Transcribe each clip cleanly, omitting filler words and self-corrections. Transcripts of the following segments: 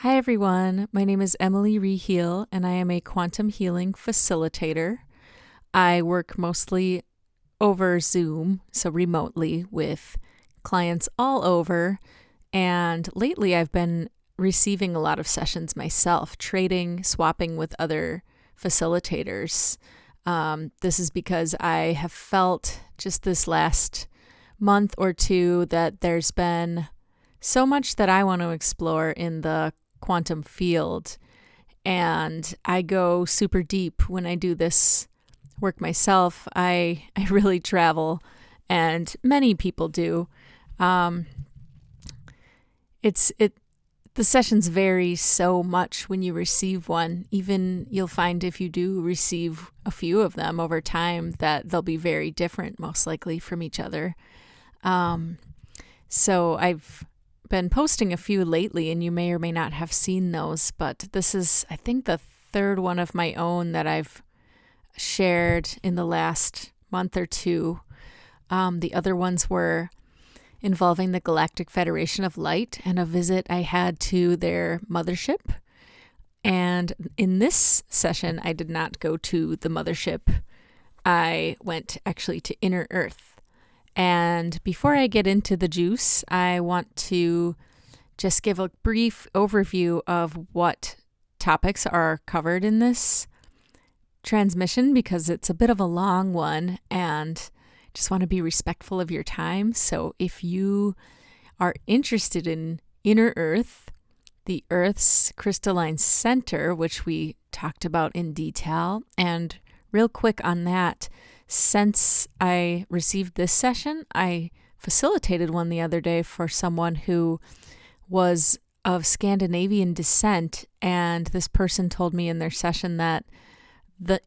Hi everyone, my name is Emily Reheal and I am a quantum healing facilitator. I work mostly over Zoom, so remotely with clients all over, and lately I've been receiving a lot of sessions myself, trading, swapping with other facilitators. This is because I have felt just this last month or two that there's been so much that I want to explore in the quantum field, and I go super deep when I do this work myself. I really travel, and many people do. The sessions vary so much when you receive one. Even you'll find if you do receive a few of them over time that they'll be very different, most likely from each other. So I've been posting a few lately, and you may or may not have seen those, but this is, I think, the third one of my own that I've shared in the last month or two. The other ones were involving the Galactic Federation of Light and a visit I had to their mothership. And in this session, I did not go to the mothership. I went actually to Inner Earth. And before I get into the juice, I want to just give a brief overview of what topics are covered in this transmission, because it's a bit of a long one and just want to be respectful of your time. So if you are interested in Inner Earth, the Earth's crystalline center, which we talked about in detail, and real quick on that, since I received this session, I facilitated one the other day for someone who was of Scandinavian descent, and this person told me in their session that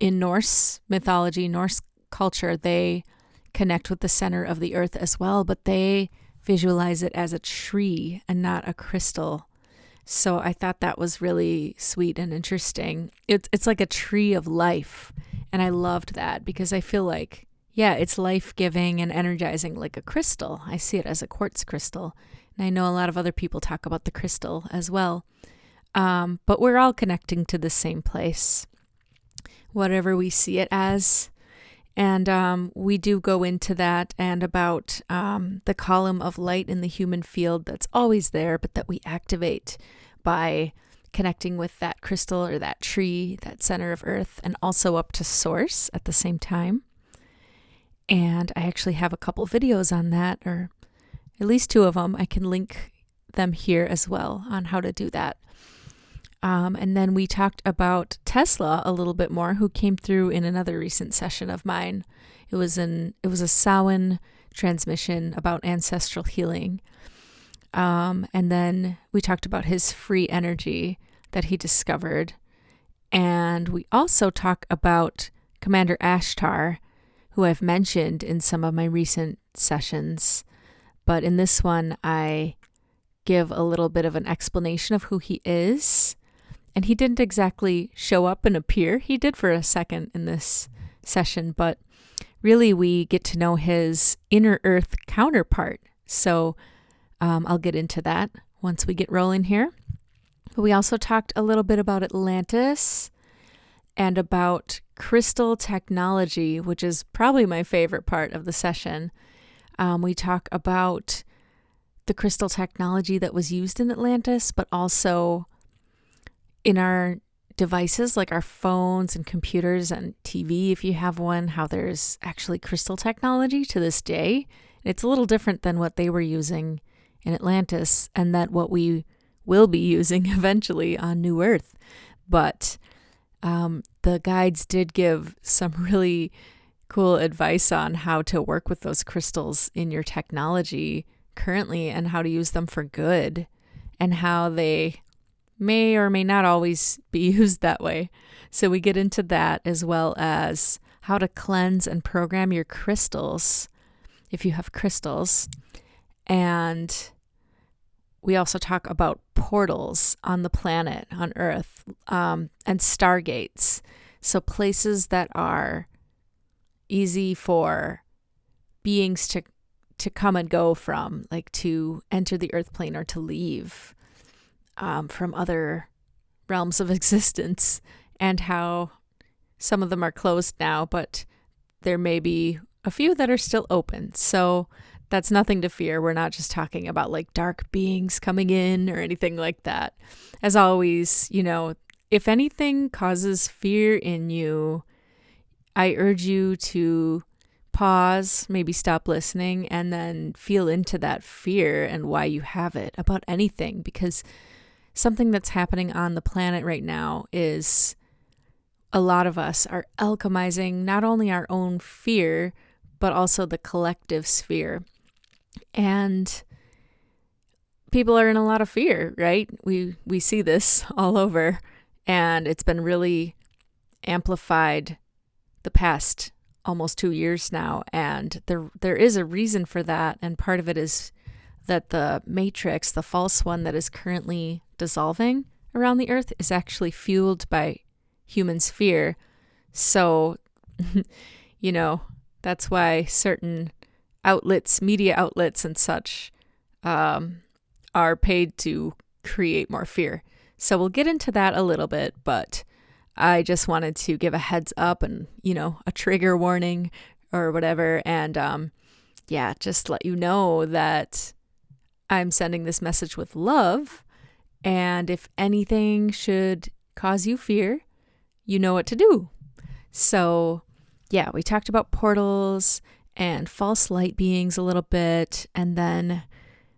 in Norse mythology, Norse culture, they connect with the center of the earth as well, but they visualize it as a tree and not a crystal. So I thought that was really sweet and interesting. It's like a tree of life. And I loved that because I feel like, yeah, it's life-giving and energizing like a crystal. I see it as a quartz crystal. And I know a lot of other people talk about the crystal as well. But we're all connecting to the same place, whatever we see it as. And we do go into that and about the column of light in the human field that's always there, but that we activate by connecting with that crystal or that tree, that center of earth, and also up to source at the same time. And I actually have a couple videos on that, or at least two of them. I can link them here as well on how to do that. And then we talked about Tesla a little bit more, who came through in another recent session of mine. It was a Samhain transmission about ancestral healing. And then we talked about his free energy that he discovered. And we also talk about Commander Ashtar, who I've mentioned in some of my recent sessions. But in this one, I give a little bit of an explanation of who he is. And he didn't exactly show up and appear. He did for a second in this session, but really we get to know his inner earth counterpart. So I'll get into that once we get rolling here. We also talked a little bit about Atlantis and about crystal technology, which is probably my favorite part of the session. We talk about the crystal technology that was used in Atlantis, but also in our devices like our phones and computers and TV, if you have one, how there's actually crystal technology to this day. It's a little different than what they were using in Atlantis, and that what we will be using eventually on New Earth. But the guides did give some really cool advice on how to work with those crystals in your technology currently and how to use them for good, and how they may or may not always be used that way. So we get into that, as well as how to cleanse and program your crystals if you have crystals. And we also talk about portals on the planet, on Earth, and stargates. So places that are easy for beings to come and go from, like to enter the Earth plane or to leave. from other realms of existence, and how some of them are closed now, but there may be a few that are still open. So that's nothing to fear. We're not just talking about like dark beings coming in or anything like that. As always, if anything causes fear in you, I urge you to pause, maybe stop listening, and then feel into that fear and why you have it about anything. Because something that's happening on the planet right now is a lot of us are alchemizing not only our own fear, but also the collective sphere. And people are in a lot of fear, right? We see this all over, and it's been really amplified the past almost 2 years now. And there is a reason for that. And part of it is that the matrix, the false one that is currently dissolving around the earth, is actually fueled by humans' fear. So, that's why certain outlets, media outlets and such, are paid to create more fear. So we'll get into that a little bit, but I just wanted to give a heads up and, a trigger warning or whatever. And just let you know that I'm sending this message with love. And if anything should cause you fear, you know what to do. So we talked about portals and false light beings a little bit. And then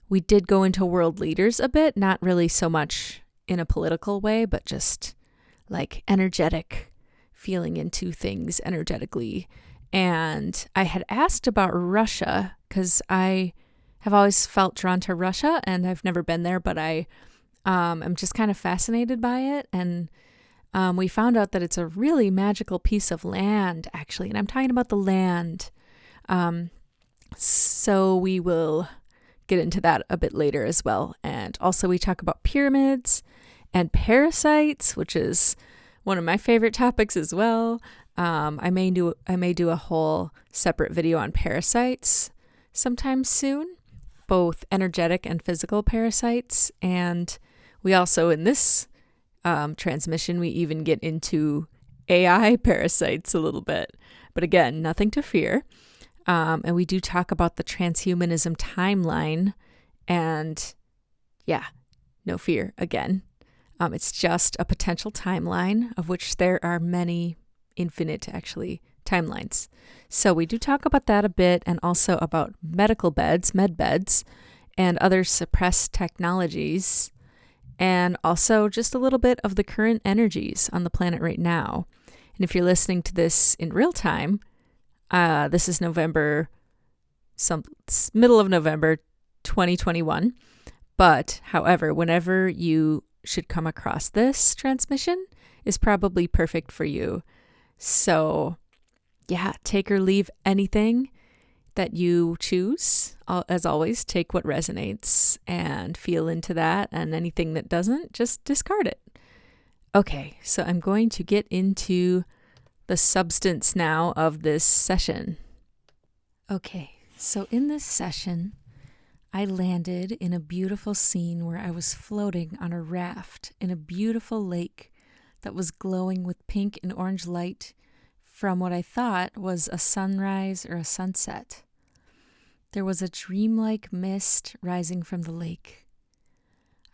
we did go into world leaders a bit, not really so much in a political way, but just like energetic, feeling into things energetically. And I had asked about Russia because I have always felt drawn to Russia, and I've never been there, but I am just kind of fascinated by it. And we found out that it's a really magical piece of land, actually. And I'm talking about the land. So we will get into that a bit later as well. And also we talk about pyramids and parasites, which is one of my favorite topics as well. I may do a whole separate video on parasites sometime soon, both energetic and physical parasites. And we also, in this transmission, we even get into AI parasites a little bit. But again, nothing to fear. And we do talk about the transhumanism timeline, and no fear again. It's just a potential timeline, of which there are many, infinite actually, timelines. So we do talk about that a bit, and also about medical beds, MedBeds, and other suppressed technologies, and also just a little bit of the current energies on the planet right now. And if you're listening to this in real time, this is middle of November 2021. But however, whenever you should come across this transmission is probably perfect for you. So take or leave anything that you choose. As always, take what resonates and feel into that, and anything that doesn't, just discard it. Okay, so I'm going to get into the substance now of this session. Okay, so in this session, I landed in a beautiful scene where I was floating on a raft in a beautiful lake that was glowing with pink and orange light from what I thought was a sunrise or a sunset. There was a dreamlike mist rising from the lake.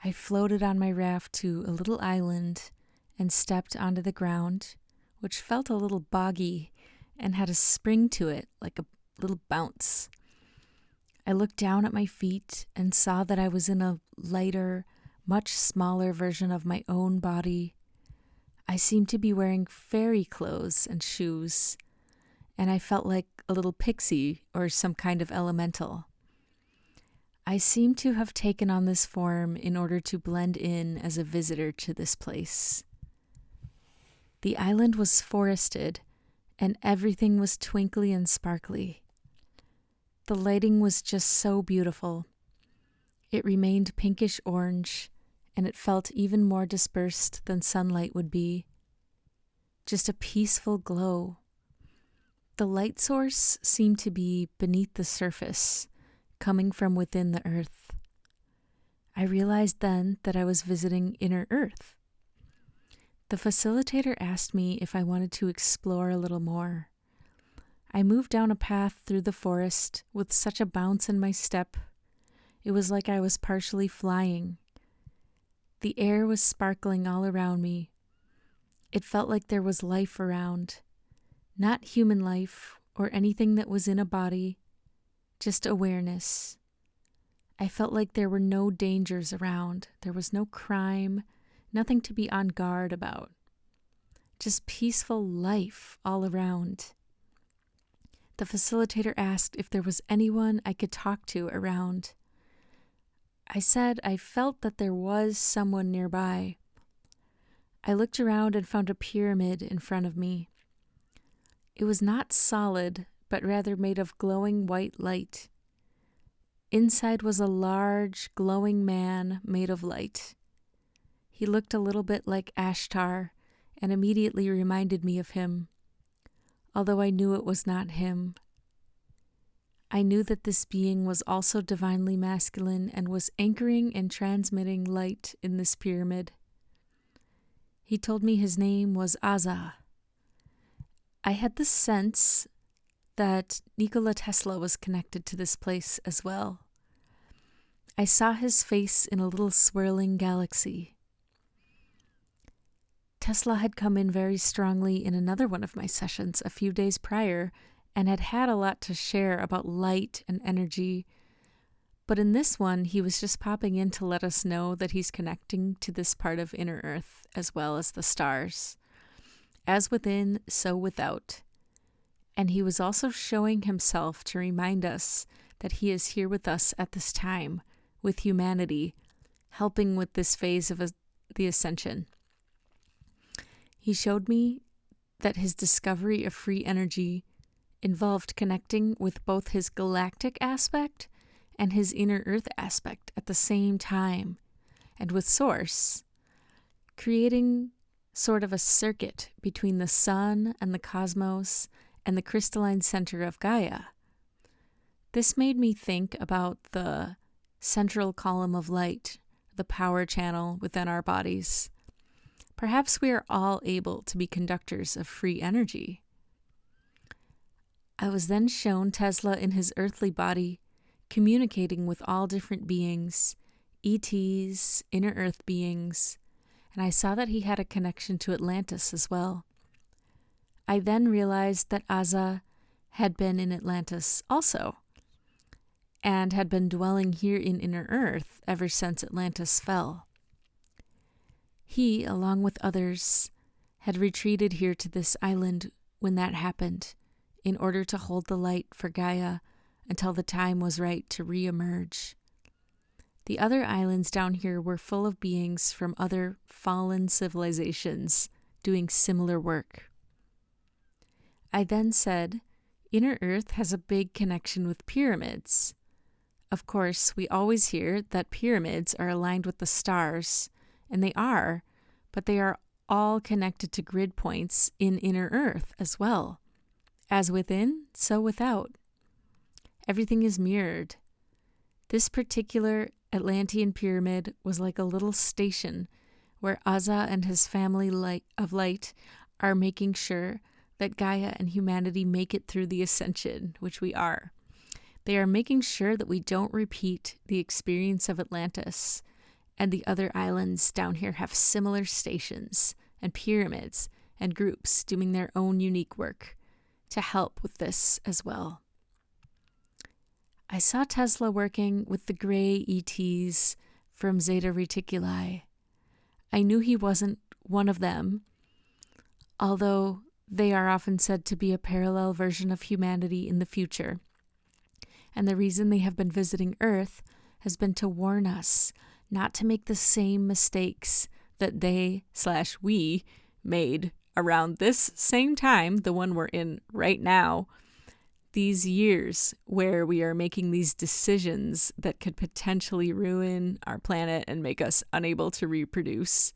I floated on my raft to a little island and stepped onto the ground, which felt a little boggy and had a spring to it, like a little bounce. I looked down at my feet and saw that I was in a lighter, much smaller version of my own body. I seemed to be wearing fairy clothes and shoes, and I felt like a little pixie or some kind of elemental. I seemed to have taken on this form in order to blend in as a visitor to this place. The island was forested, and everything was twinkly and sparkly. The lighting was just so beautiful. It remained pinkish orange, and it felt even more dispersed than sunlight would be. Just a peaceful glow. The light source seemed to be beneath the surface, coming from within the earth. I realized then that I was visiting inner Earth. The facilitator asked me if I wanted to explore a little more. I moved down a path through the forest with such a bounce in my step. It was like I was partially flying. The air was sparkling all around me. It felt like there was life around. Not human life or anything that was in a body, just awareness. I felt like there were no dangers around. There was no crime, nothing to be on guard about. Just peaceful life all around. The facilitator asked if there was anyone I could talk to around. I said I felt that there was someone nearby. I looked around and found a pyramid in front of me. It was not solid, but rather made of glowing white light. Inside was a large, glowing man made of light. He looked a little bit like Ashtar and immediately reminded me of him, although I knew it was not him. I knew that this being was also divinely masculine and was anchoring and transmitting light in this pyramid. He told me his name was Azza. I had the sense that Nikola Tesla was connected to this place as well. I saw his face in a little swirling galaxy. Tesla had come in very strongly in another one of my sessions a few days prior and had a lot to share about light and energy. But in this one, he was just popping in to let us know that he's connecting to this part of inner Earth as well as the stars. As within, so without. And he was also showing himself to remind us that he is here with us at this time, with humanity, helping with this phase of the ascension. He showed me that his discovery of free energy involved connecting with both his galactic aspect and his inner Earth aspect at the same time, and with Source, creating sort of a circuit between the sun and the cosmos and the crystalline center of Gaia. This made me think about the central column of light, the power channel within our bodies. Perhaps we are all able to be conductors of free energy. I was then shown Tesla in his earthly body, communicating with all different beings, ETs, inner Earth beings, and I saw that he had a connection to Atlantis as well. I then realized that Azza had been in Atlantis also, and had been dwelling here in inner Earth ever since Atlantis fell. He, along with others, had retreated here to this island when that happened, in order to hold the light for Gaia until the time was right to re-emerge. The other islands down here were full of beings from other fallen civilizations doing similar work. I then said, inner Earth has a big connection with pyramids. Of course, we always hear that pyramids are aligned with the stars, and they are, but they are all connected to grid points in inner Earth as well. As within, so without. Everything is mirrored. This particular Atlantean pyramid was like a little station where Azza and his family of light are making sure that Gaia and humanity make it through the ascension, which we are. They are making sure that we don't repeat the experience of Atlantis, and the other islands down here have similar stations and pyramids and groups doing their own unique work to help with this as well. I saw Tesla working with the gray ETs from Zeta Reticuli. I knew he wasn't one of them, although they are often said to be a parallel version of humanity in the future. And the reason they have been visiting Earth has been to warn us not to make the same mistakes that they/we made around this same time, the one we're in right now, these years where we are making these decisions that could potentially ruin our planet and make us unable to reproduce,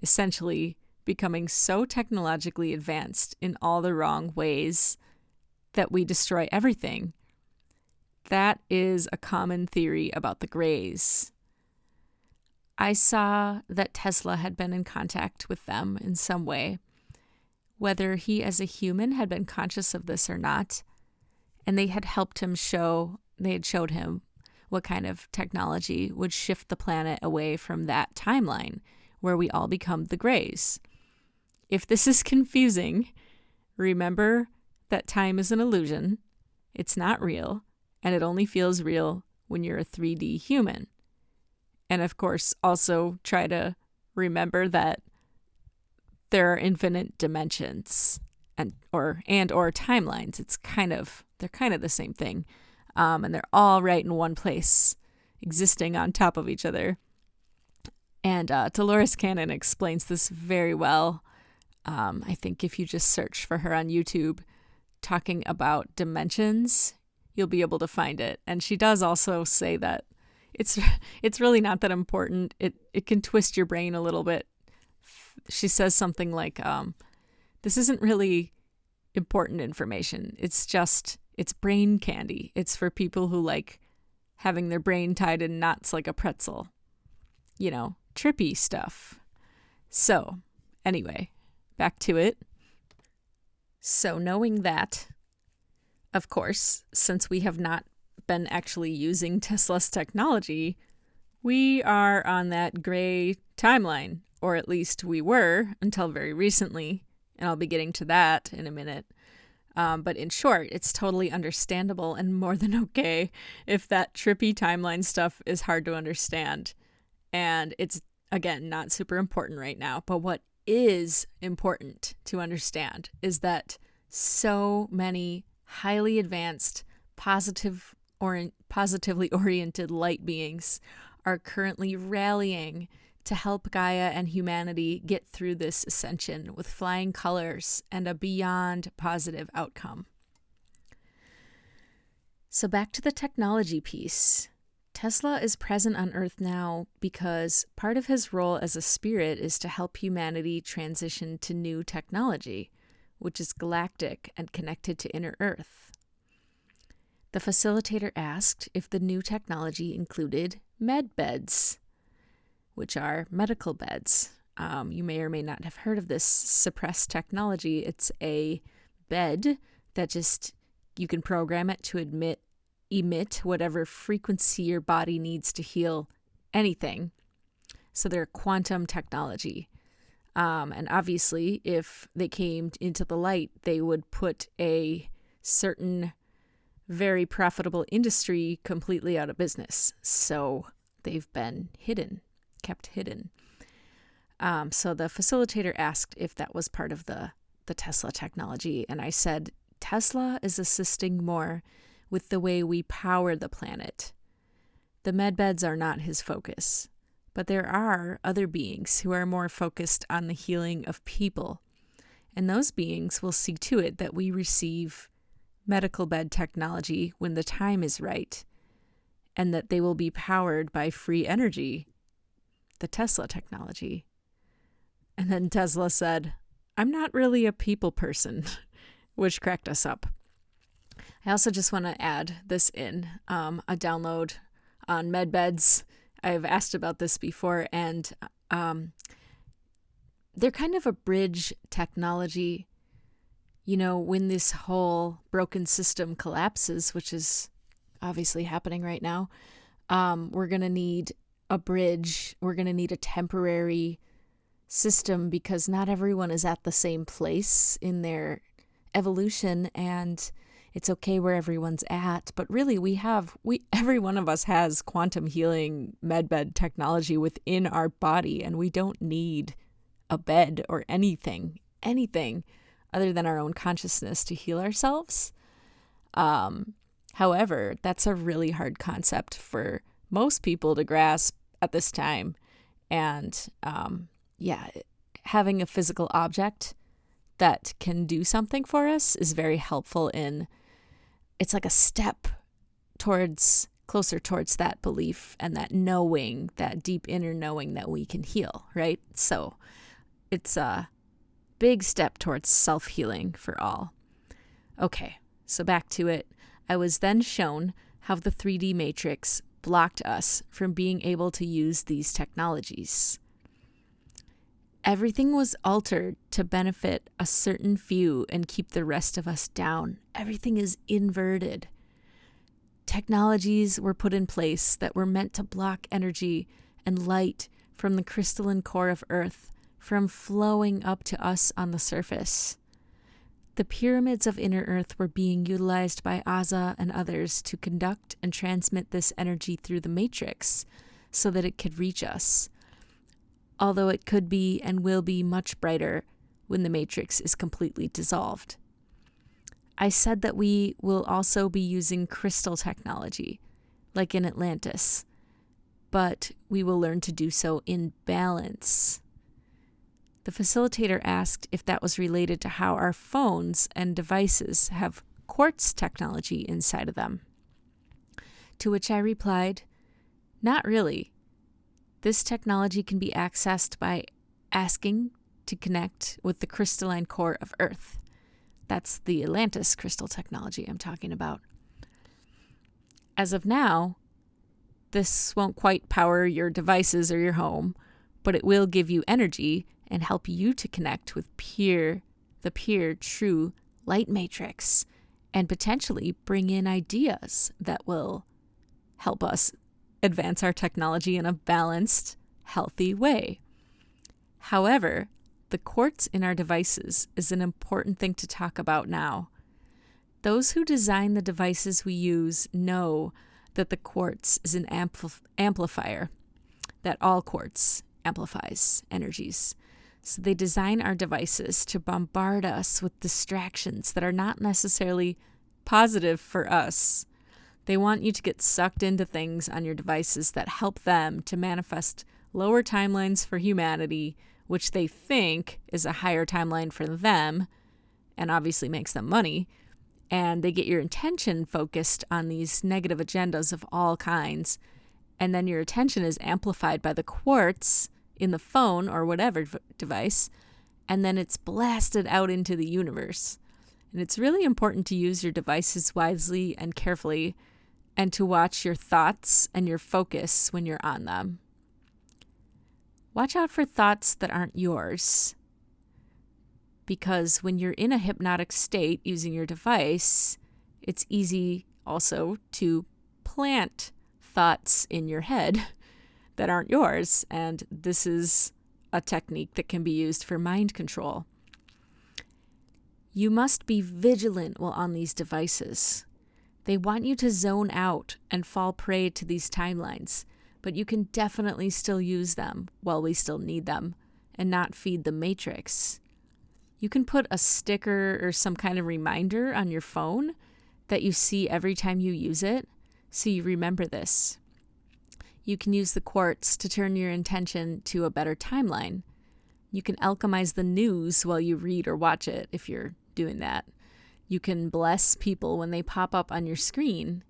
essentially becoming so technologically advanced in all the wrong ways that we destroy everything. That is a common theory about the Greys. I saw that Tesla had been in contact with them in some way, whether he as a human had been conscious of this or not, and they had showed him what kind of technology would shift the planet away from that timeline where we all become the Greys. If this is confusing, remember that time is an illusion, it's not real, and it only feels real when you're a 3D human. And of course, also try to remember that there are infinite dimensions and or timelines. They're kind of the same thing. And they're all right in one place, existing on top of each other. And Dolores Cannon explains this very well. I think if you just search for her on YouTube talking about dimensions, you'll be able to find it. And she does also say that it's really not that important. It can twist your brain a little bit. She says something like, this isn't really important information. It's brain candy. It's for people who like having their brain tied in knots like a pretzel. Trippy stuff. So, anyway, back to it. So, knowing that, of course, since we have not been actually using Tesla's technology, we are on that gray timeline, or at least we were until very recently, and I'll be getting to that in a minute. But in short, it's totally understandable and more than okay if that trippy timeline stuff is hard to understand. And it's, again, not super important right now. But what is important to understand is that so many highly advanced, positively oriented light beings are currently rallying to help Gaia and humanity get through this ascension with flying colors and a beyond positive outcome. So back to the technology piece. Tesla is present on Earth now because part of his role as a spirit is to help humanity transition to new technology, which is galactic and connected to inner Earth. The facilitator asked if the new technology included MedBeds, which are medical beds. You may or may not have heard of this suppressed technology. It's a bed that you can program it to emit whatever frequency your body needs to heal anything. So they're quantum technology. And obviously, if they came into the light, they would put a certain very profitable industry completely out of business. So they've been kept hidden. So the facilitator asked if that was part of the Tesla technology. And I said, Tesla is assisting more with the way we power the planet. The medbeds are not his focus. But there are other beings who are more focused on the healing of people. And those beings will see to it that we receive medical bed technology when the time is right, and that they will be powered by free energy, the Tesla technology. And then Tesla said, I'm not really a people person, which cracked us up. I also just want to add this in, a download on MedBeds. I've asked about this before, and they're kind of a bridge technology. When this whole broken system collapses, which is obviously happening right now, we're going to need a bridge. We're going to need a temporary system because not everyone is at the same place in their evolution, and it's okay where everyone's at. But really, every one of us has quantum healing medbed technology within our body, and we don't need a bed or anything other than our own consciousness to heal ourselves. However, that's a really hard concept for most people to grasp at this time. And having a physical object that can do something for us is very helpful it's like a step closer towards that belief and that knowing, that deep inner knowing that we can heal, right? So it's a big step towards self-healing for all. Okay, so back to it. I was then shown how the 3D matrix blocked us from being able to use these technologies. Everything was altered to benefit a certain few and keep the rest of us down. Everything is inverted. Technologies were put in place that were meant to block energy and light from the crystalline core of Earth from flowing up to us on the surface. The pyramids of inner Earth were being utilized by Aza and others to conduct and transmit this energy through the matrix so that it could reach us, although it could be and will be much brighter when the matrix is completely dissolved. I said that we will also be using crystal technology, like in Atlantis, but we will learn to do so in balance. The facilitator asked if that was related to how our phones and devices have quartz technology inside of them. To which I replied, not really. This technology can be accessed by asking to connect with the crystalline core of Earth. That's the Atlantis crystal technology I'm talking about. As of now, this won't quite power your devices or your home, but it will give you energy and help you to connect with the pure, true light matrix, and potentially bring in ideas that will help us advance our technology in a balanced, healthy way. However, the quartz in our devices is an important thing to talk about now. Those who design the devices we use know that the quartz is an amplifier, that all quartz amplifies energies. So they design our devices to bombard us with distractions that are not necessarily positive for us. They want you to get sucked into things on your devices that help them to manifest lower timelines for humanity, which they think is a higher timeline for them and obviously makes them money. And they get your attention focused on these negative agendas of all kinds. And then your attention is amplified by the quartz in the phone or whatever device, and then it's blasted out into the universe. And it's really important to use your devices wisely and carefully, and to watch your thoughts and your focus when you're on them. Watch out for thoughts that aren't yours, because when you're in a hypnotic state using your device, it's easy also to plant thoughts in your head that aren't yours, and this is a technique that can be used for mind control. You must be vigilant while on these devices. They want you to zone out and fall prey to these timelines, but you can definitely still use them while we still need them and not feed the matrix. You can put a sticker or some kind of reminder on your phone that you see every time you use it, so you remember this. You can use the quartz to turn your intention to a better timeline. You can alchemize the news while you read or watch it if you're doing that. You can bless people when they pop up on your screen.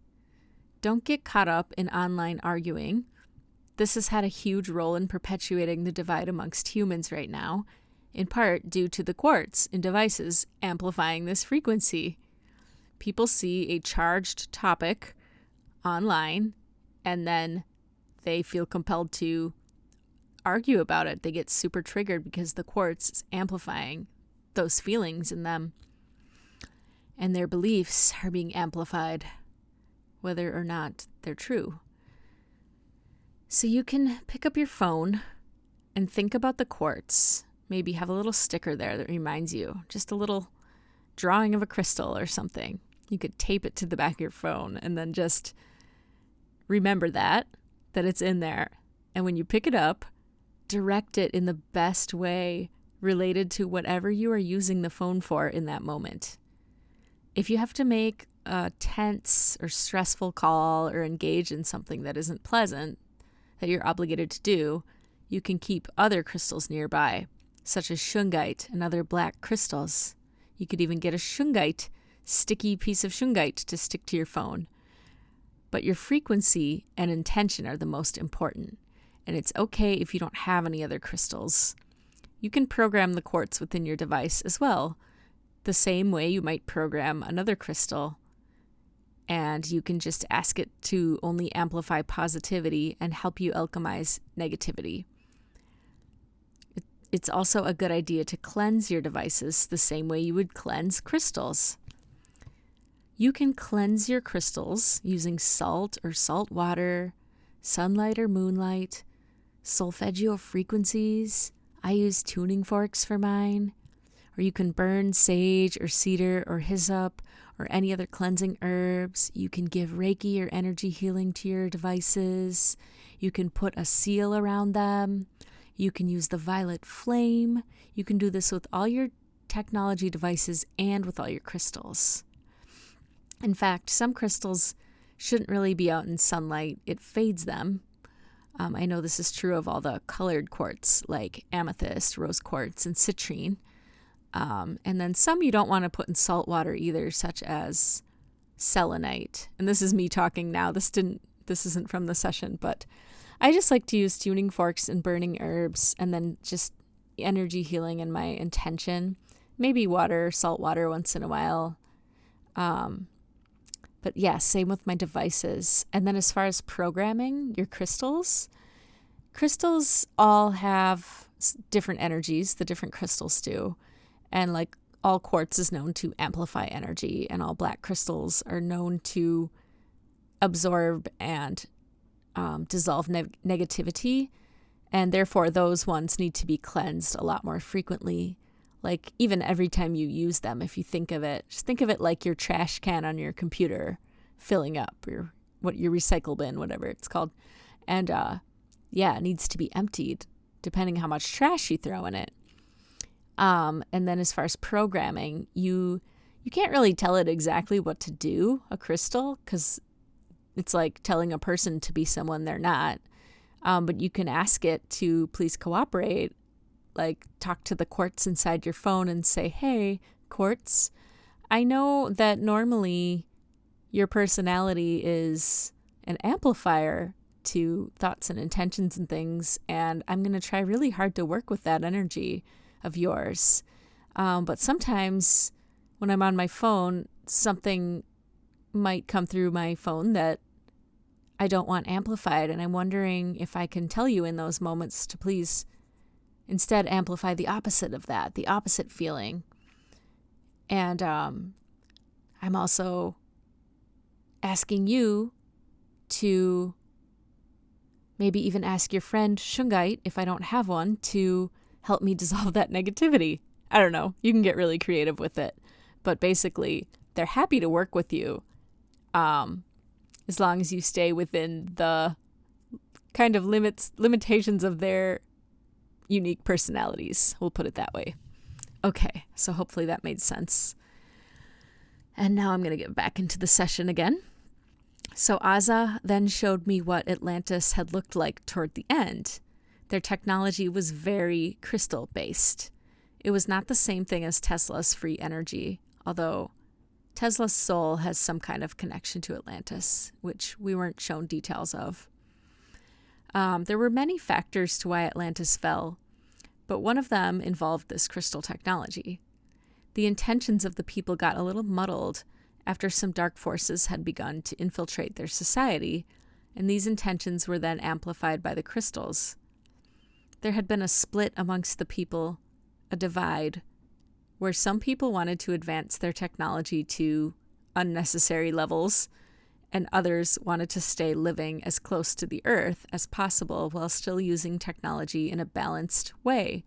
Don't get caught up in online arguing. This has had a huge role in perpetuating the divide amongst humans right now, in part due to the quartz in devices amplifying this frequency. People see a charged topic online and then they feel compelled to argue about it. They get super triggered because the quartz is amplifying those feelings in them. And their beliefs are being amplified, whether or not they're true. So you can pick up your phone and think about the quartz. Maybe have a little sticker there that reminds you, just a little drawing of a crystal or something. You could tape it to the back of your phone and then just remember that it's in there. And when you pick it up, direct it in the best way related to whatever you are using the phone for in that moment. If you have to make a tense or stressful call or engage in something that isn't pleasant, that you're obligated to do, you can keep other crystals nearby, such as shungite and other black crystals. You could even get a shungite, sticky piece of shungite to stick to your phone. But your frequency and intention are the most important, and it's okay if you don't have any other crystals. You can program the quartz within your device as well, the same way you might program another crystal. and you can just ask it to only amplify positivity and help you alchemize negativity. It's also a good idea to cleanse your devices the same way you would cleanse crystals. You can cleanse your crystals using salt or salt water, sunlight or moonlight, solfeggio frequencies. I use tuning forks for mine. Or you can burn sage or cedar or hyssop or any other cleansing herbs. You can give Reiki or energy healing to your devices. You can put a seal around them. You can use the violet flame. You can do this with all your technology devices and with all your crystals. In fact, some crystals shouldn't really be out in sunlight. It fades them. I know this is true of all the colored quartz like amethyst, rose quartz, and citrine. And then some you don't want to put in salt water either, such as selenite. And this is me talking now. This isn't from the session, but I just like to use tuning forks and burning herbs, and then just energy healing in my intention. Maybe water, salt water once in a while. But yeah, same with my devices. And then as far as programming your crystals all have different energies, the different crystals do. And like all quartz is known to amplify energy, and all black crystals are known to absorb and dissolve negativity. And therefore those ones need to be cleansed a lot more frequently. Like even every time you use them, if you think of it, just think of it like your trash can on your computer filling up, or your recycle bin, whatever it's called. And it needs to be emptied depending how much trash you throw in it. And then as far as programming, you can't really tell it exactly what to do, a crystal, because it's like telling a person to be someone they're not. But you can ask it to please cooperate. Like talk to the quartz inside your phone and say, hey, quartz, I know that normally your personality is an amplifier to thoughts and intentions and things, and I'm going to try really hard to work with that energy of yours. But sometimes when I'm on my phone, something might come through my phone that I don't want amplified, and I'm wondering if I can tell you in those moments to please instead amplify the opposite of that, the opposite feeling. And I'm also asking you to maybe even ask your friend Shungite, if I don't have one, to help me dissolve that negativity. I don't know. You can get really creative with it. But basically, they're happy to work with you as long as you stay within the kind of limitations of their unique personalities. We'll put it that way. Okay, so hopefully that made sense. And now I'm going to get back into the session again. So Aza then showed me what Atlantis had looked like toward the end. Their technology was very crystal-based. It was not the same thing as Tesla's free energy, although Tesla's soul has some kind of connection to Atlantis, which we weren't shown details of. There were many factors to why Atlantis fell, but one of them involved this crystal technology. The intentions of the people got a little muddled after some dark forces had begun to infiltrate their society, and these intentions were then amplified by the crystals. There had been a split amongst the people, a divide, where some people wanted to advance their technology to unnecessary levels, and others wanted to stay living as close to the earth as possible while still using technology in a balanced way.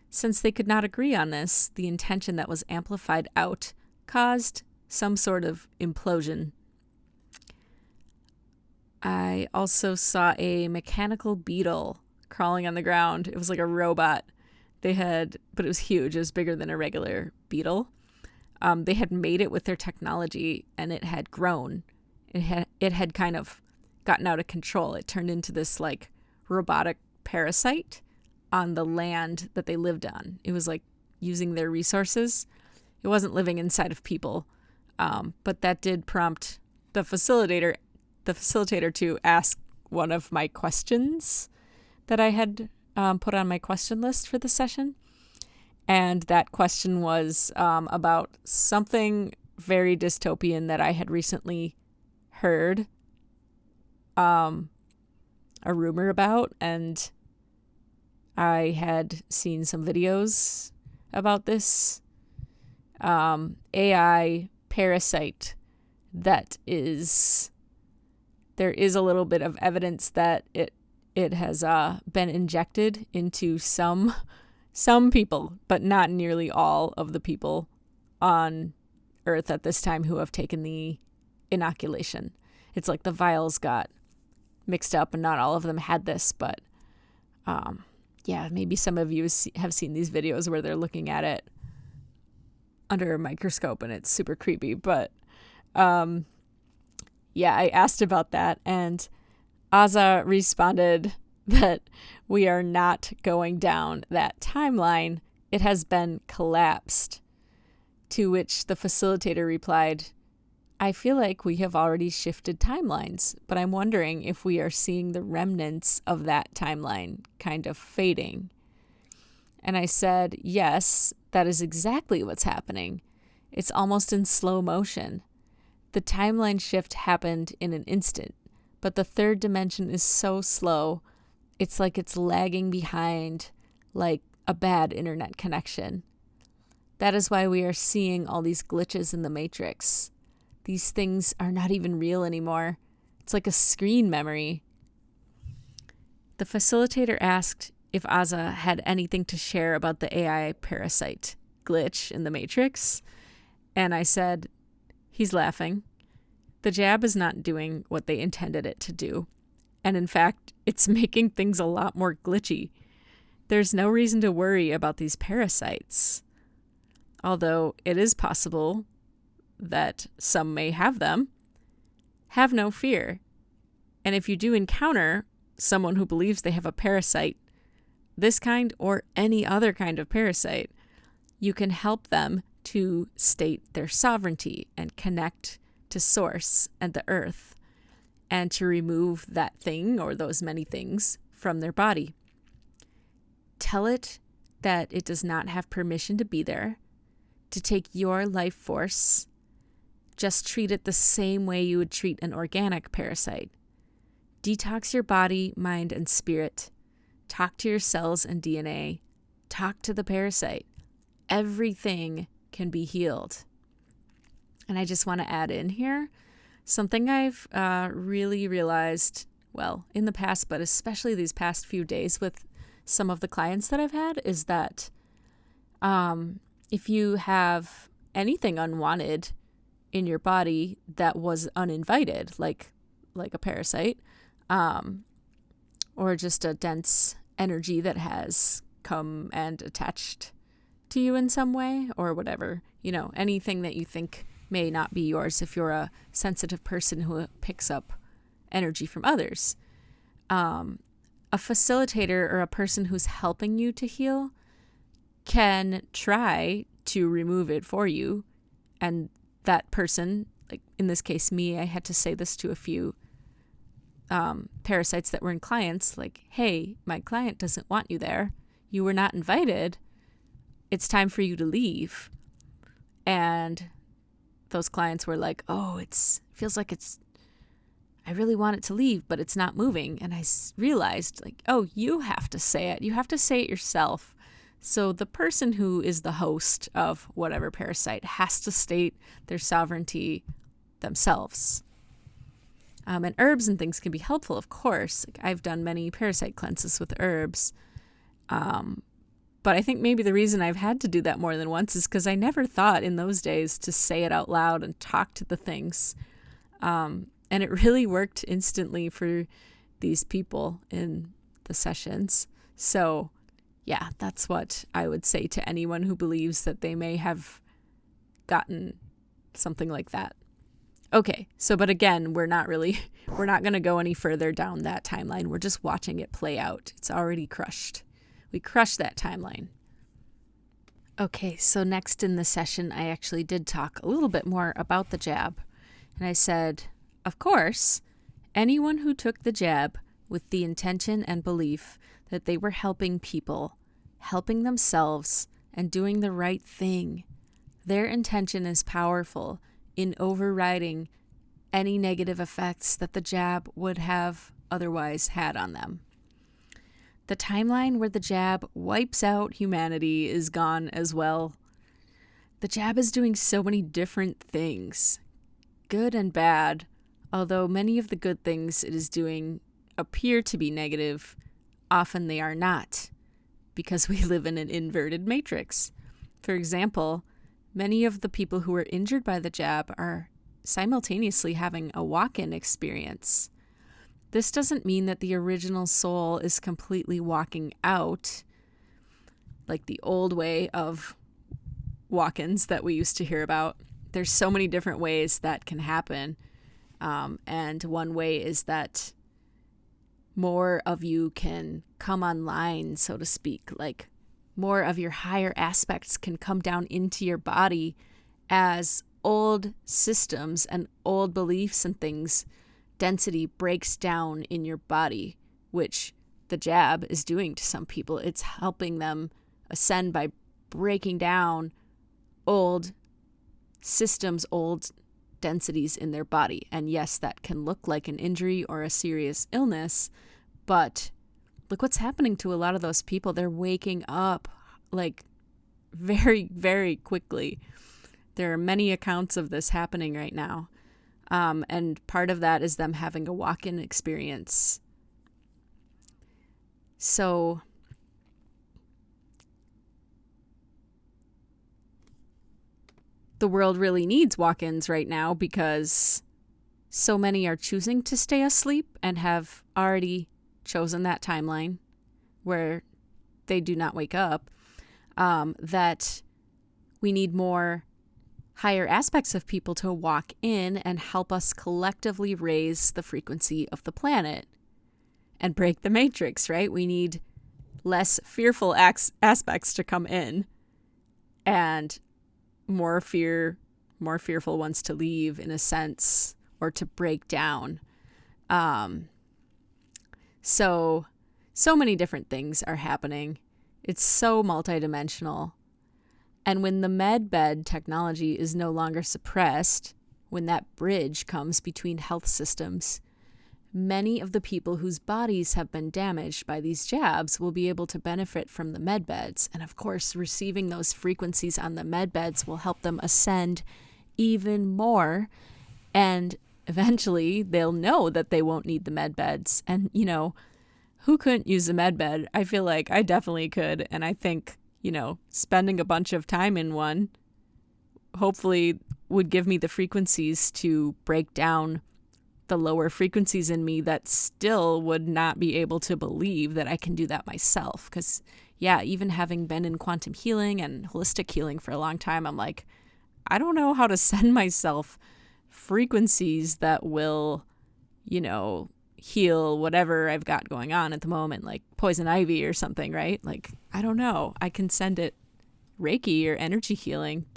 Since they could not agree on this, the intention that was amplified out caused some sort of implosion. I also saw a mechanical beetle crawling on the ground. It was like a robot. But it was huge. It was bigger than a regular beetle. They had made it with their technology, and it had grown. It had kind of gotten out of control. It turned into this like robotic parasite on the land that they lived on. It was like using their resources. It wasn't living inside of people. But that did prompt the facilitator to ask one of my questions that I had put on my question list for the session. And that question was about something very dystopian that I had recently heard a rumor about, and I had seen some videos about this AI parasite that there is a little bit of evidence that it has been injected into some people, but not nearly all of the people on Earth at this time who have taken the inoculation. It's like the vials got mixed up and not all of them had this, but yeah, maybe some of you have seen these videos where they're looking at it under a microscope and it's super creepy. But yeah, I asked about that, and Aza responded that we are not going down that timeline. It has been collapsed. To which the facilitator replied, I feel like we have already shifted timelines, but I'm wondering if we are seeing the remnants of that timeline kind of fading. And I said, yes, that is exactly what's happening. It's almost in slow motion. The timeline shift happened in an instant, but the third dimension is so slow, it's like it's lagging behind like a bad internet connection. That is why we are seeing all these glitches in the matrix. These things are not even real anymore. It's like a screen memory. The facilitator asked if Aza had anything to share about the AI parasite glitch in the matrix, and I said, he's laughing. The jab is not doing what they intended it to do, and in fact, it's making things a lot more glitchy. There's no reason to worry about these parasites. Although it is possible that some may have them. Have no fear. And if you do encounter someone who believes they have a parasite, this kind or any other kind of parasite, you can help them to state their sovereignty and connect to Source and the Earth, and to remove that thing or those many things from their body. Tell it that it does not have permission to be there, to take your life force. Just treat it the same way you would treat an organic parasite. Detox your body, mind, and spirit. Talk to your cells and DNA. Talk to the parasite. Everything can be healed. And I just want to add in here something I've really realized, well, in the past, but especially these past few days with some of the clients that I've had, is that if you have anything unwanted in your body that was uninvited, like a parasite, or just a dense energy that has come and attached to you in some way or whatever, anything that you think may not be yours if you're a sensitive person who picks up energy from others. A facilitator or a person who's helping you to heal can try to remove it for you. And that person, like in this case, me, I had to say this to a few parasites that were in clients, like, hey, my client doesn't want you there. You were not invited. It's time for you to leave. And those clients were like, oh, feels like I really want it to leave, but it's not moving. And I realized, like, oh, you have to say it. You have to say it yourself. So the person who is the host of whatever parasite has to state their sovereignty themselves. And herbs and things can be helpful, of course. Like, I've done many parasite cleanses with herbs. But I think maybe the reason I've had to do that more than once is because I never thought in those days to say it out loud and talk to the things. And it really worked instantly for these people in the sessions. So yeah, that's what I would say to anyone who believes that they may have gotten something like that. Okay, but again, we're not going to go any further down that timeline. We're just watching it play out. It's already crushed. We crushed that timeline. Okay, so next in the session, I actually did talk a little bit more about the jab. And I said, of course, anyone who took the jab with the intention and belief that they were helping people, helping themselves, and doing the right thing, their intention is powerful in overriding any negative effects that the jab would have otherwise had on them. The timeline where the jab wipes out humanity is gone as well. The jab is doing so many different things, good and bad, although many of the good things it is doing appear to be negative. Often they are not, because we live in an inverted matrix. For example, many of the people who were injured by the jab are simultaneously having a walk-in experience. This doesn't mean that the original soul is completely walking out, like the old way of walk-ins that we used to hear about. There's so many different ways that can happen. And one way is that more of you can come online, so to speak, like more of your higher aspects can come down into your body as old systems and old beliefs and things, density breaks down in your body, which the jab is doing to some people. It's helping them ascend by breaking down old systems, old densities in their body. And yes, that can look like an injury or a serious illness, but look what's happening to a lot of those people. They're waking up like very, very quickly. There are many accounts of this happening right now. And part of that is them having a walk-in experience. So the world really needs walk-ins right now because so many are choosing to stay asleep and have already chosen that timeline where they do not wake up, that we need more higher aspects of people to walk in and help us collectively raise the frequency of the planet and break the matrix, right? We need less fearful aspects to come in and more fearful ones to leave, in a sense, or to break down. So many different things are happening. It's so multidimensional. And when the MedBed technology is no longer suppressed, when that bridge comes between health systems, many of the people whose bodies have been damaged by these jabs will be able to benefit from the MedBeds. And of course, receiving those frequencies on the MedBeds will help them ascend even more. And eventually they'll know that they won't need the MedBeds. And, who couldn't use a MedBed? I feel like I definitely could. And I think, spending a bunch of time in one hopefully would give me the frequencies to break down the lower frequencies in me that still would not be able to believe that I can do that myself. Because, even having been in quantum healing and holistic healing for a long time, I'm like, I don't know how to send myself frequencies that will, heal whatever I've got going on at the moment, like poison ivy or something, right? Like, I don't know. I can send it Reiki or energy healing,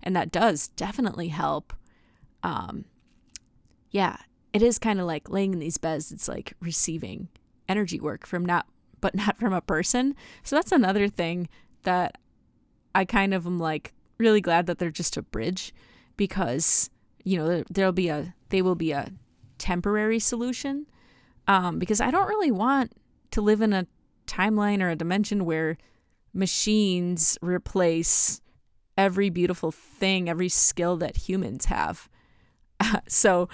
and that does definitely help. It is kind of like laying in these beds. It's like receiving energy work not from a person. So that's another thing that I kind of am like really glad that they're just a bridge, because, they will be a temporary solution. Because I don't really want to live in a timeline or a dimension where machines replace every beautiful thing, every skill that humans have. So,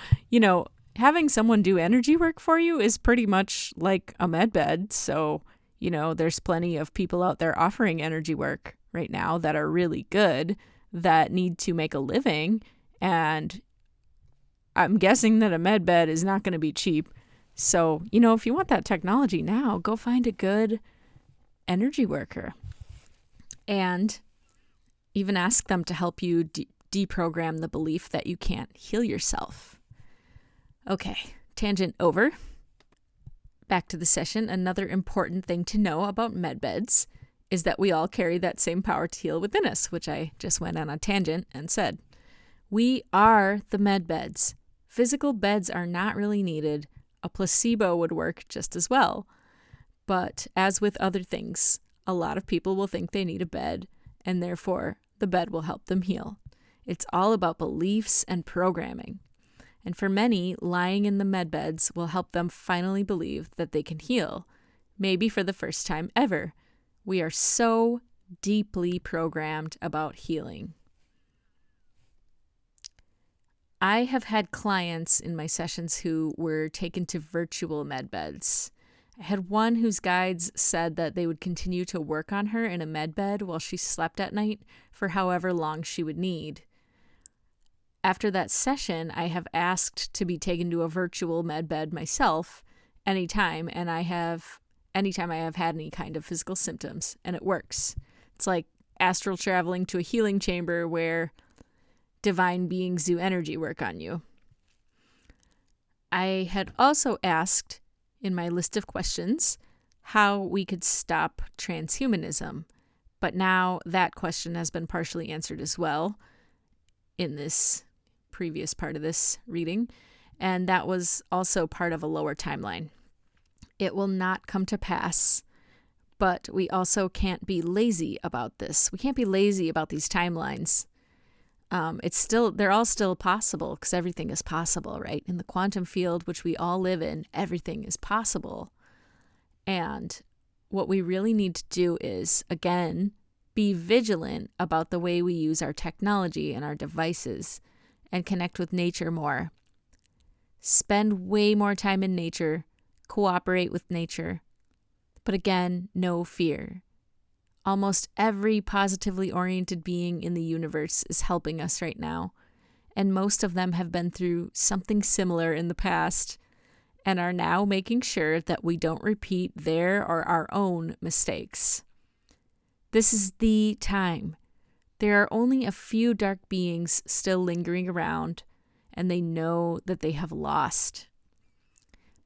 having someone do energy work for you is pretty much like a MedBed. So, there's plenty of people out there offering energy work right now that are really good, that need to make a living. And I'm guessing that a MedBed is not going to be cheap. So, if you want that technology now, go find a good energy worker and even ask them to help you deprogram the belief that you can't heal yourself. Okay, tangent over. Back to the session. Another important thing to know about MedBeds is that we all carry that same power to heal within us, which I just went on a tangent and said. We are the MedBeds. Physical beds are not really needed. A placebo would work just as well. But as with other things, a lot of people will think they need a bed, and therefore the bed will help them heal. It's all about beliefs and programming. And for many, lying in the medbeds will help them finally believe that they can heal, maybe for the first time ever. We are so deeply programmed about healing. I have had clients in my sessions who were taken to virtual medbeds. I had one whose guides said that they would continue to work on her in a medbed while she slept at night for however long she would need. After that session, I have asked to be taken to a virtual medbed myself anytime I have had any kind of physical symptoms, and it works. It's like astral traveling to a healing chamber where divine beings do energy work on you. I had also asked in my list of questions how we could stop transhumanism, but now that question has been partially answered as well in this previous part of this reading, and that was also part of a lower timeline. It will not come to pass, but we also can't be lazy about this. We can't be lazy about these timelines. They're all still possible because everything is possible, right? In the quantum field, which we all live in, everything is possible. And what we really need to do is, again, be vigilant about the way we use our technology and our devices and connect with nature more. Spend way more time in nature, cooperate with nature. But again, no fear. Almost every positively oriented being in the universe is helping us right now, and most of them have been through something similar in the past and are now making sure that we don't repeat their or our own mistakes. This is the time. There are only a few dark beings still lingering around, and they know that they have lost.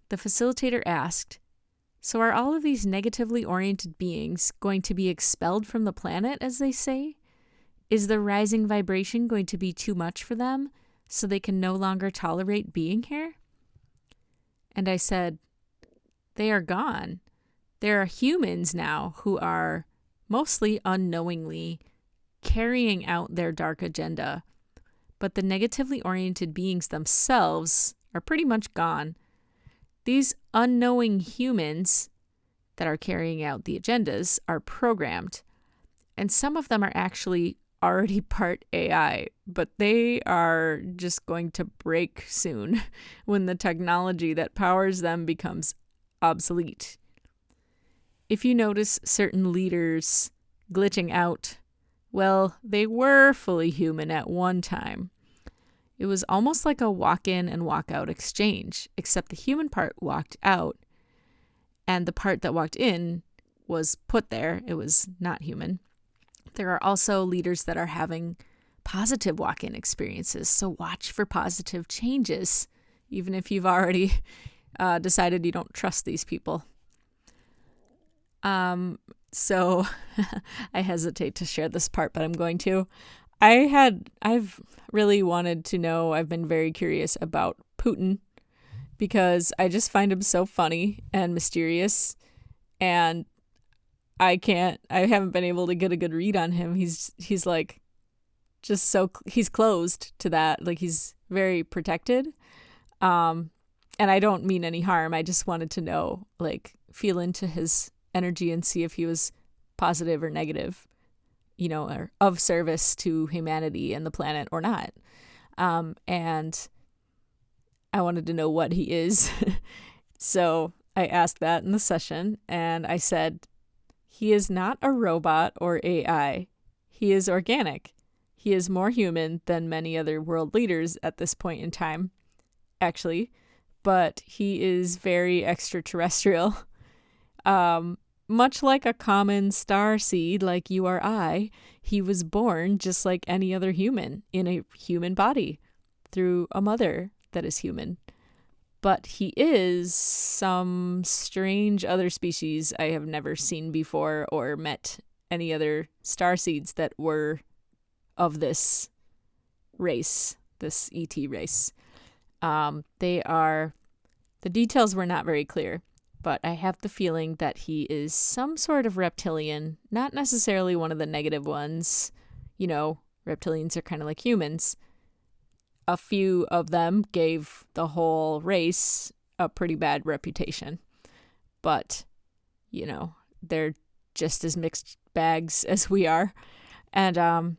The facilitator asked, "So are all of these negatively oriented beings going to be expelled from the planet, as they say? Is the rising vibration going to be too much for them, so they can no longer tolerate being here?" And I said, "They are gone. There are humans now who are, mostly unknowingly, carrying out their dark agenda. But the negatively oriented beings themselves are pretty much gone. These unknowing humans that are carrying out the agendas are programmed, and some of them are actually already part AI, but they are just going to break soon when the technology that powers them becomes obsolete. If you notice certain leaders glitching out, well, they were fully human at one time. It was almost like a walk-in and walk-out exchange, except the human part walked out, and the part that walked in was put there. It was not human. There are also leaders that are having positive walk-in experiences, so watch for positive changes, even if you've already decided you don't trust these people. So I hesitate to share this part, but I'm going to. I've really wanted to know, I've been very curious about Putin because I just find him so funny and mysterious, and I haven't been able to get a good read on him. He's like, just so, he's closed to that. Like, he's very protected. And I don't mean any harm. I just wanted to know, like, feel into his energy and see if he was positive or negative, or of service to humanity and the planet or not. And I wanted to know what he is. So I asked that in the session, and I said, he is not a robot or AI. He is organic. He is more human than many other world leaders at this point in time, actually, but he is very extraterrestrial. Much like a common star seed like you or I, he was born just like any other human in a human body through a mother that is human. But he is some strange other species I have never seen before or met any other star seeds that were of this race, this ET race. The details were not very clear, but I have the feeling that he is some sort of reptilian, not necessarily one of the negative ones, reptilians are kind of like humans. A few of them gave the whole race a pretty bad reputation. But, they're just as mixed bags as we are. And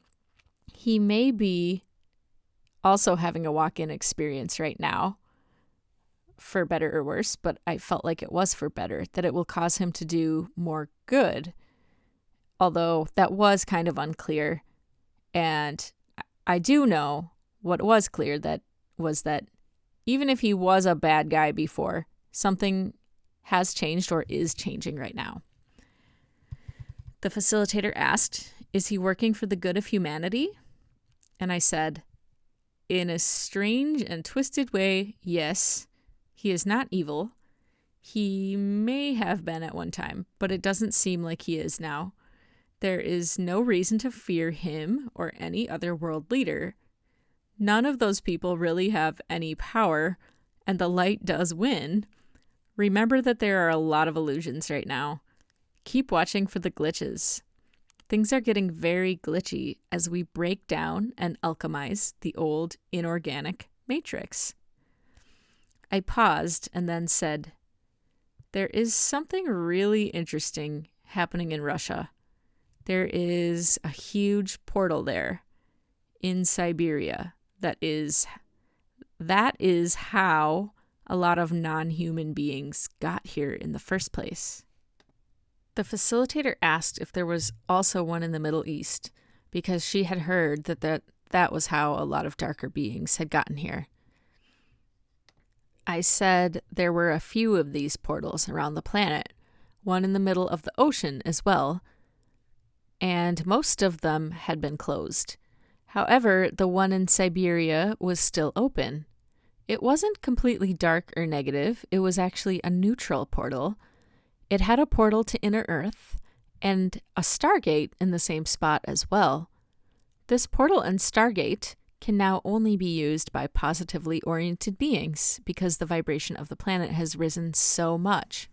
he may be also having a walk-in experience right now, for better or worse, but I felt like it was for better, that it will cause him to do more good. Although that was kind of unclear. And I do know what was clear, that even if he was a bad guy before, something has changed or is changing right now. The facilitator asked, "Is he working for the good of humanity?" And I said, "In a strange and twisted way, yes. He is not evil. He may have been at one time, but it doesn't seem like he is now. There is no reason to fear him or any other world leader. None of those people really have any power, and the light does win. Remember that there are a lot of illusions right now. Keep watching for the glitches. Things are getting very glitchy as we break down and alchemize the old inorganic matrix." I paused and then said, "There is something really interesting happening in Russia. There is a huge portal there in Siberia. That is how a lot of non-human beings got here in the first place." The facilitator asked if there was also one in the Middle East, because she had heard that was how a lot of darker beings had gotten here. I said there were a few of these portals around the planet, one in the middle of the ocean as well, and most of them had been closed. However, the one in Siberia was still open. It wasn't completely dark or negative. It was actually a neutral portal. It had a portal to inner Earth and a stargate in the same spot as well. This portal and stargate can now only be used by positively oriented beings because the vibration of the planet has risen so much.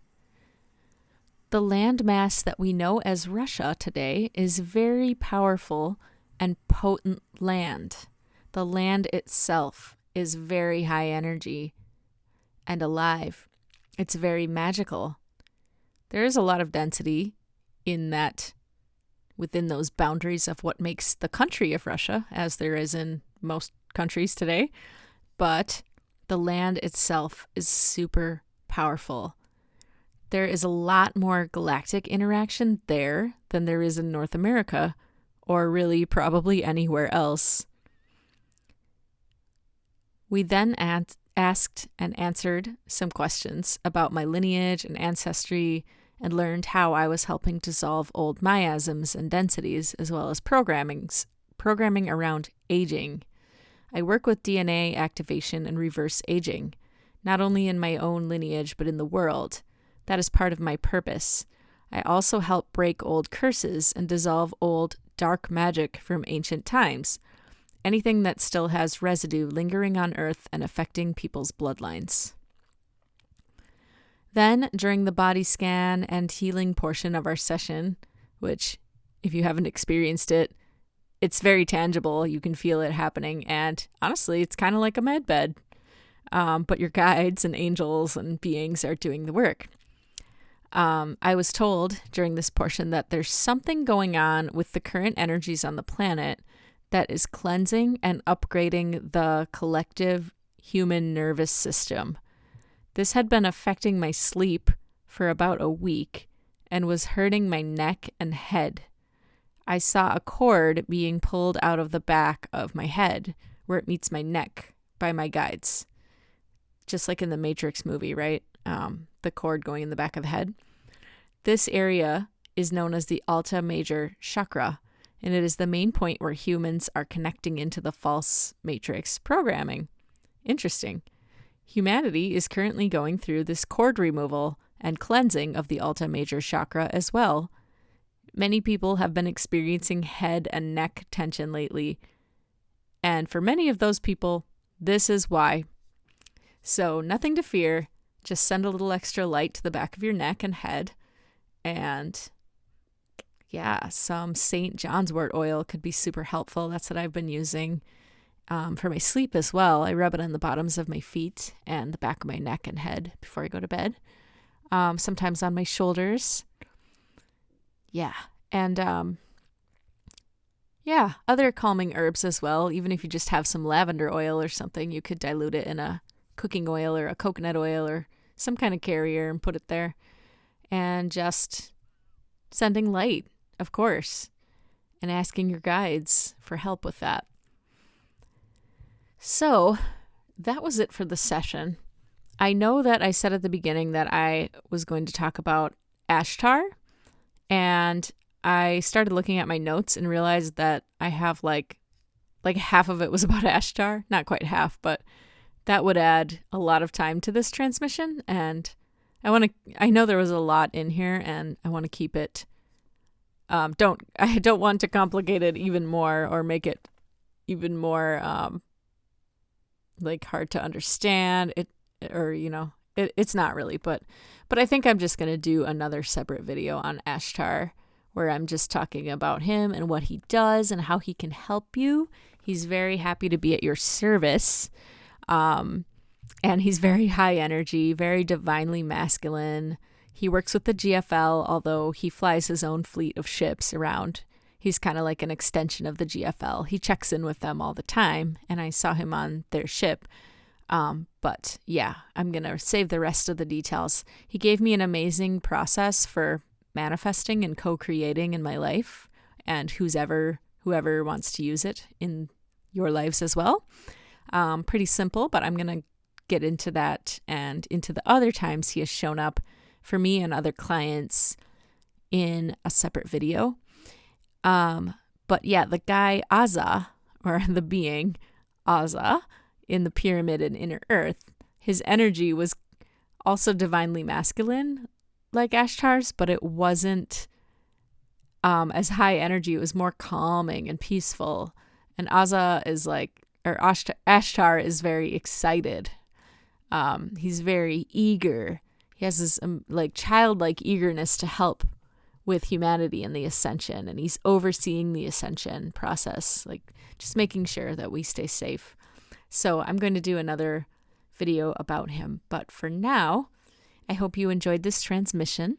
The landmass that we know as Russia today is very powerful and potent land. The land itself is very high energy and alive. It's very magical. There is a lot of density within those boundaries of what makes the country of Russia, as there is in most countries today. But the land itself is super powerful. There is a lot more galactic interaction there than there is in North America, or really probably anywhere else. We then asked and answered some questions about my lineage and ancestry, and learned how I was helping dissolve old miasms and densities, as well as programming around aging. I work with DNA activation and reverse aging, not only in my own lineage, but in the world. That is part of my purpose. I also help break old curses and dissolve old dark magic from ancient times, anything that still has residue lingering on Earth and affecting people's bloodlines. Then, during the body scan and healing portion of our session, which, if you haven't experienced it, it's very tangible. You can feel it happening. And honestly, it's kind of like a med bed. But your guides and angels and beings are doing the work. I was told during this portion that there's something going on with the current energies on the planet that is cleansing and upgrading the collective human nervous system. This had been affecting my sleep for about a week and was hurting my neck and head. I saw a cord being pulled out of the back of my head where it meets my neck by my guides. Just like in the Matrix movie, right? The cord going in the back of the head. This area is known as the Alta Major Chakra, and it is the main point where humans are connecting into the false matrix programming. Interesting. Humanity is currently going through this cord removal and cleansing of the Alta Major Chakra as well. Many people have been experiencing head and neck tension lately, and for many of those people, this is why. So nothing to fear, just send a little extra light to the back of your neck and head, and yeah, some St. John's wort oil could be super helpful. That's what I've been using for my sleep as well. I rub it on the bottoms of my feet and the back of my neck and head before I go to bed. Sometimes on my shoulders. Yeah. And other calming herbs as well. Even if you just have some lavender oil or something, you could dilute it in a cooking oil or a coconut oil or some kind of carrier and put it there. And just sending light, of course, and asking your guides for help with that. So that was it for the session. I know that I said at the beginning that I was going to talk about Ashtar, and I started looking at my notes and realized that I have like half of it was about Ashtar. Not quite half, but that would add a lot of time to this transmission, and I know there was a lot in here, and I want to keep it I don't want to complicate it even more or make it even more hard to understand. It's not really, but I think I'm just going to do another separate video on Ashtar where I'm just talking about him and what he does and how he can help you. He's very happy to be at your service. And he's very high energy, very divinely masculine. He works with the GFL, although he flies his own fleet of ships around. He's kind of like an extension of the GFL. He checks in with them all the time, and I saw him on their ship. But yeah, I'm going to save the rest of the details. He gave me an amazing process for manifesting and co-creating in my life, and whoever wants to use it in your lives as well. Pretty simple, but I'm going to get into that and into the other times he has shown up for me and other clients in a separate video. But yeah, the guy Aza, or the being Aza in the pyramid in Inner Earth, his energy was also divinely masculine like Ashtar's, but it wasn't as high energy. It was more calming and peaceful. And Aza is Ashtar is very excited. He's very eager. He has this childlike eagerness to help with humanity and the ascension, and he's overseeing the ascension process, just making sure that we stay safe. So I'm going to do another video about him, but for now, I hope you enjoyed this transmission,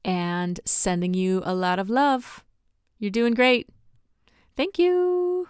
and sending you a lot of love. You're doing great. Thank you.